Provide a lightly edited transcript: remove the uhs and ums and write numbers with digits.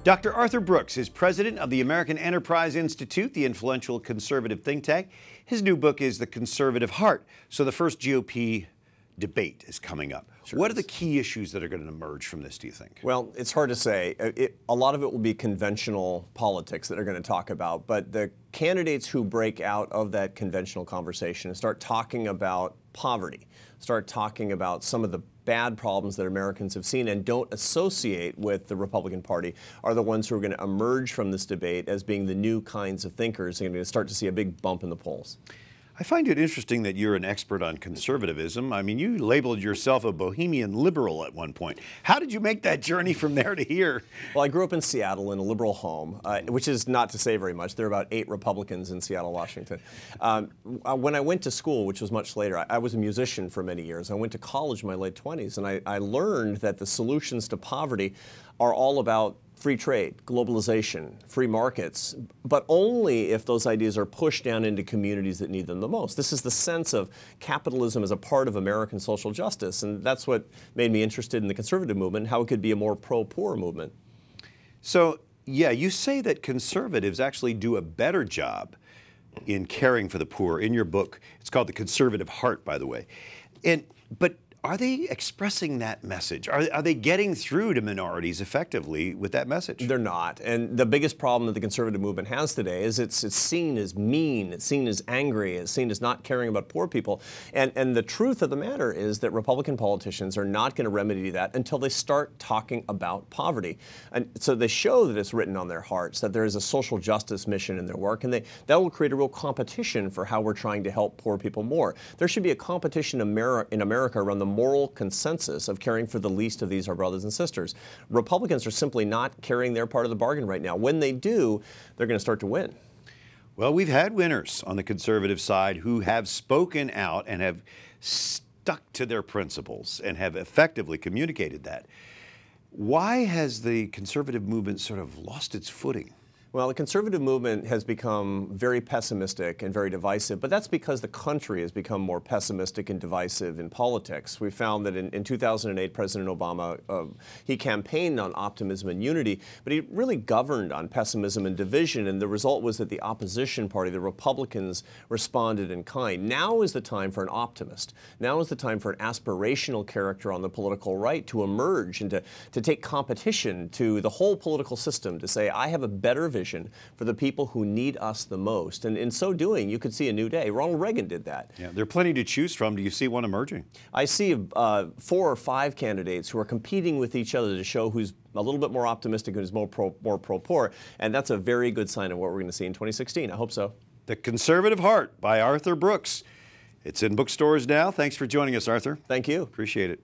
Dr. Arthur Brooks is president of the American Enterprise Institute, the influential conservative think tank. His new book is The Conservative Heart. So the first GOP debate is coming up. Sure what is. are the key issues that are going to emerge from this, do you think? Well, it's hard to say. A lot of it will be conventional politics that are going to talk about, but the candidates who break out of that conventional conversation and start talking about poverty, start talking about some of the bad problems that Americans have seen and don't associate with the Republican Party are the ones who are going to emerge from this debate as being the new kinds of thinkers and going to start to see a big bump in the polls. I find it interesting that you're an expert on conservatism. I mean, you labeled yourself a bohemian liberal at one point. How did you make that journey from there to here? Well, I grew up in Seattle in a liberal home, which is not to say very much. There are about 8 Republicans in Seattle, Washington. When I went to school, which was much later, I was a musician for many years. I went to college in my late 20s, and I learned that the solutions to poverty are all about free trade, globalization, free markets, but only if those ideas are pushed down into communities that need them the most. This is the sense of capitalism as a part of American social justice, and that's what made me interested in the conservative movement, how it could be a more pro-poor movement. So, yeah, you say that conservatives actually do a better job in caring for the poor. In your book, it's called The Conservative Heart, by the way. But are they expressing that message? Are they getting through to minorities effectively with that message? They're not. And the biggest problem that the conservative movement has today is it's seen as mean, it's seen as angry, it's seen as not caring about poor people. And the truth of the matter is that Republican politicians are not going to remedy that until they start talking about poverty. And so they show that it's written on their hearts, that there is a social justice mission in their work, and that will create a real competition for how we're trying to help poor people more. There should be a competition in America around the moral consensus of caring for the least of these, our brothers and sisters. Republicans are simply not carrying their part of the bargain right now. When they do, they're going to start to win. Well, we've had winners on the conservative side who have spoken out and have stuck to their principles and have effectively communicated that. Why has the conservative movement sort of lost its footing? Well, the conservative movement has become very pessimistic and very divisive, but that's because the country has become more pessimistic and divisive in politics. We found that in 2008, President Obama, he campaigned on optimism and unity, but he really governed on pessimism and division, and the result was that the opposition party, the Republicans, responded in kind. Now is the time for an optimist. Now is the time for an aspirational character on the political right to emerge and to take competition to the whole political system, to say, I have a better vision for the people who need us the most. And in so doing, you could see a new day. Ronald Reagan did that. Yeah, there are plenty to choose from. Do you see one emerging? I see 4 or 5 candidates who are competing with each other to show who's a little bit more optimistic and who's more pro-poor. And that's a very good sign of what we're going to see in 2016. I hope so. The Conservative Heart by Arthur Brooks. It's in bookstores now. Thanks for joining us, Arthur. Thank you. Appreciate it.